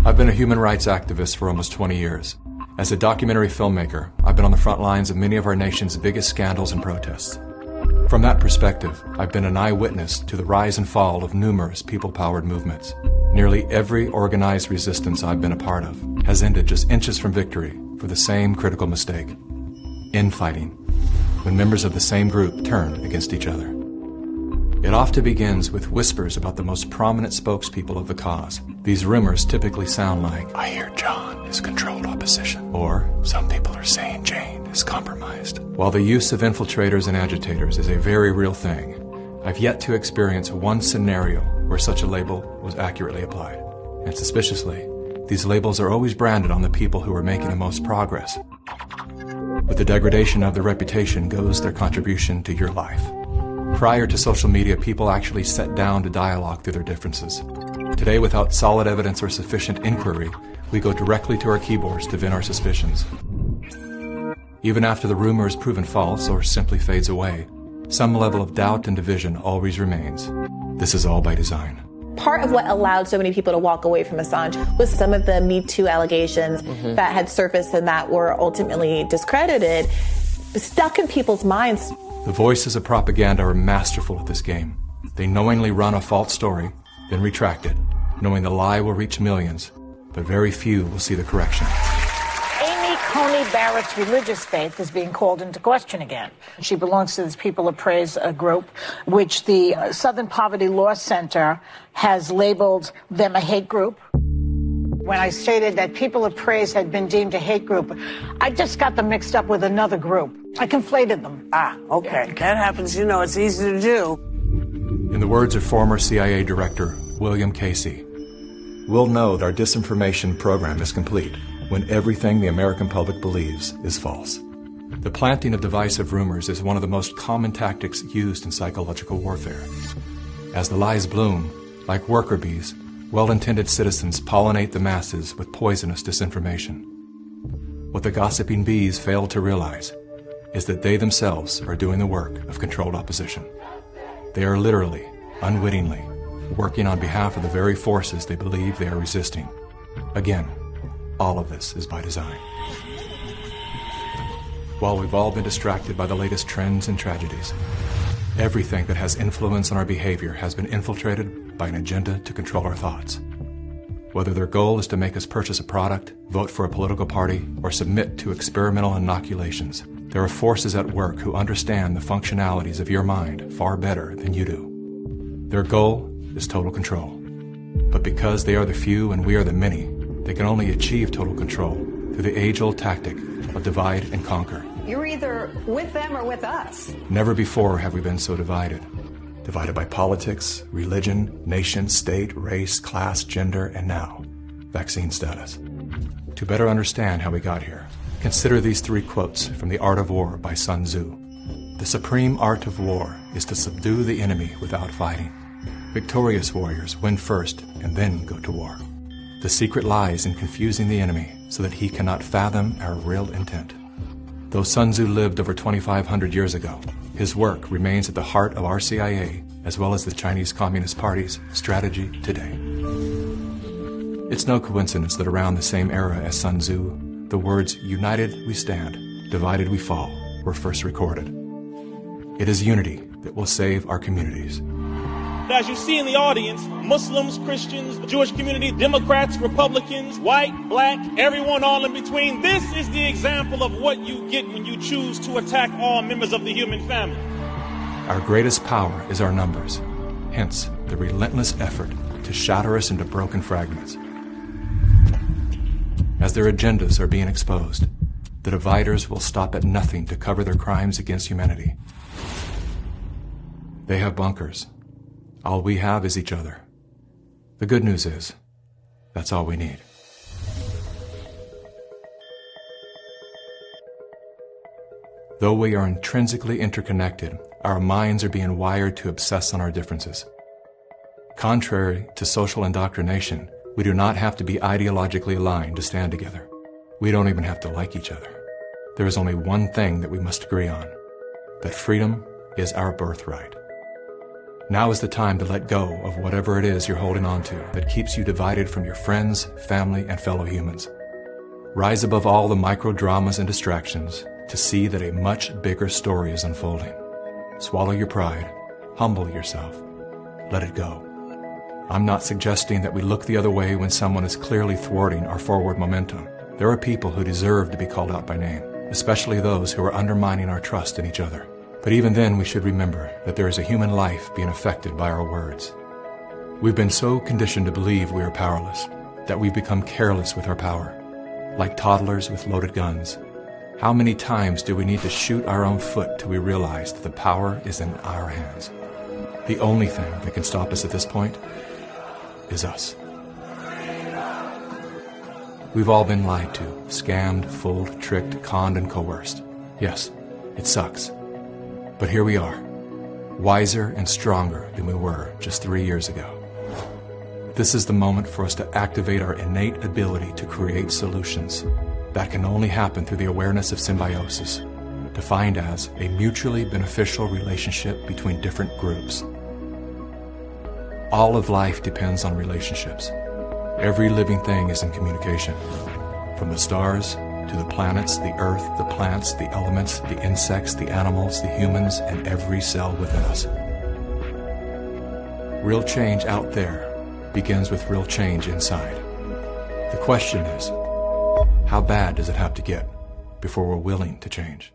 I've been a human rights activist for almost 20 years. As a documentary filmmaker, I've been on the front lines of many of our nation's biggest scandals and protests. From that perspective, I've been an eyewitness to the rise and fall of numerous people-powered movements. Nearly every organized resistance I've been a part of has ended just inches from victory for the same critical mistake: infighting, when members of the same group turn against each other. It often begins with whispers about the most prominent spokespeople of the cause. These rumors typically sound like, "I hear John is controlled opposition," or "Some people are saying Jane is compromised." While the use of infiltrators and agitators is a very real thing, I've yet to experience one scenario where such a label was accurately applied. And suspiciously, these labels are always branded on the people who are making the most progress. With the degradation of their reputation goes their contribution to your life. Prior to social media, people actually sat down to dialogue through their differences. Today, without solid evidence or sufficient inquiry, we go directly to our keyboards to vent our suspicions. Even after the rumor is proven false or simply fades away, some level of doubt and division always remains. This is all by design. Part of what allowed so many people to walk away from Assange was some of the Me Too allegations that had surfaced and that were ultimately discredited, stuck in people's minds. The voices of propaganda are masterful at this game. They knowingly run a false story, then retract it, knowing the lie will reach millions, but very few will see the correction. Amy Coney Barrett's religious faith is being called into question again. She belongs to this People of Praise group, which the Southern Poverty Law Center has labeled them a hate group. When I stated that People of Praise had been deemed a hate group, I just got them mixed up with another group. I conflated them. Ah, okay. That happens, you know, it's easy to do. In the words of former CIA Director William Casey, "We'll know that our disinformation program is complete when everything the American public believes is false." The planting of divisive rumors is one of the most common tactics used in psychological warfare. As the lies bloom, like worker bees, well-intended citizens pollinate the masses with poisonous disinformation. What the gossiping bees fail to realize is that they themselves are doing the work of controlled opposition. They are literally, unwittingly, working on behalf of the very forces they believe they are resisting. Again, all of this is by design. While we've all been distracted by the latest trends and tragedies, everything that has influence on our behavior has been infiltrated by an agenda to control our thoughts. Whether their goal is to make us purchase a product, vote for a political party, or submit to experimental inoculations, there are forces at work who understand the functionalities of your mind far better than you do. Their goal is total control. But because they are the few and we are the many, they can only achieve total control through the age-old tactic of divide and conquer. You're either with them or with us. Never before have we been so divided. Divided by politics, religion, nation, state, race, class, gender, and now, vaccine status. To better understand how we got here, consider these three quotes from The Art of War by Sun Tzu. "The supreme art of war is to subdue the enemy without fighting. Victorious warriors win first and then go to war. The secret lies in confusing the enemy so that he cannot fathom our real intent." Though Sun Tzu lived over 2,500 years ago, his work remains at the heart of our CIA as well as the Chinese Communist Party's strategy today. It's no coincidence that around the same era as Sun Tzu, the words "united we stand, divided we fall" were first recorded. It is unity that will save our communities. As you see in the audience, Muslims, Christians, the Jewish community, Democrats, Republicans, white, black, everyone all in between. This is the example of what you get when you choose to attack all members of the human family. Our greatest power is our numbers, hence the relentless effort to shatter us into broken fragments. As their agendas are being exposed, the dividers will stop at nothing to cover their crimes against humanity. They have bunkers. All we have is each other. The good news is, that's all we need. Though we are intrinsically interconnected, our minds are being wired to obsess on our differences. Contrary to social indoctrination, we do not have to be ideologically aligned to stand together. We don't even have to like each other. There is only one thing that we must agree on: that freedom is our birthright. Now is the time to let go of whatever it is you're holding on to that keeps you divided from your friends, family, and fellow humans. Rise above all the micro dramas and distractions to see that a much bigger story is unfolding. Swallow your pride, humble yourself, let it go. I'm not suggesting that we look the other way when someone is clearly thwarting our forward momentum. There are people who deserve to be called out by name, especially those who are undermining our trust in each other. But even then, we should remember that there is a human life being affected by our words. We've been so conditioned to believe we are powerless that we've become careless with our power, like toddlers with loaded guns. How many times do we need to shoot our own foot till we realize that the power is in our hands? The only thing that can stop us at this point is us. We've all been lied to, scammed, fooled, tricked, conned, and coerced. Yes, it sucks. But here we are, wiser and stronger than we were just 3 years ago. This is the moment for us to activate our innate ability to create solutions. That can only happen through the awareness of symbiosis, defined as a mutually beneficial relationship between different groups. All of life depends on relationships. Every living thing is in communication, from the stars to the planets, the earth, the plants, the elements, the insects, the animals, the humans, and every cell within us. Real change out there begins with real change inside. The question is, how bad does it have to get before we're willing to change?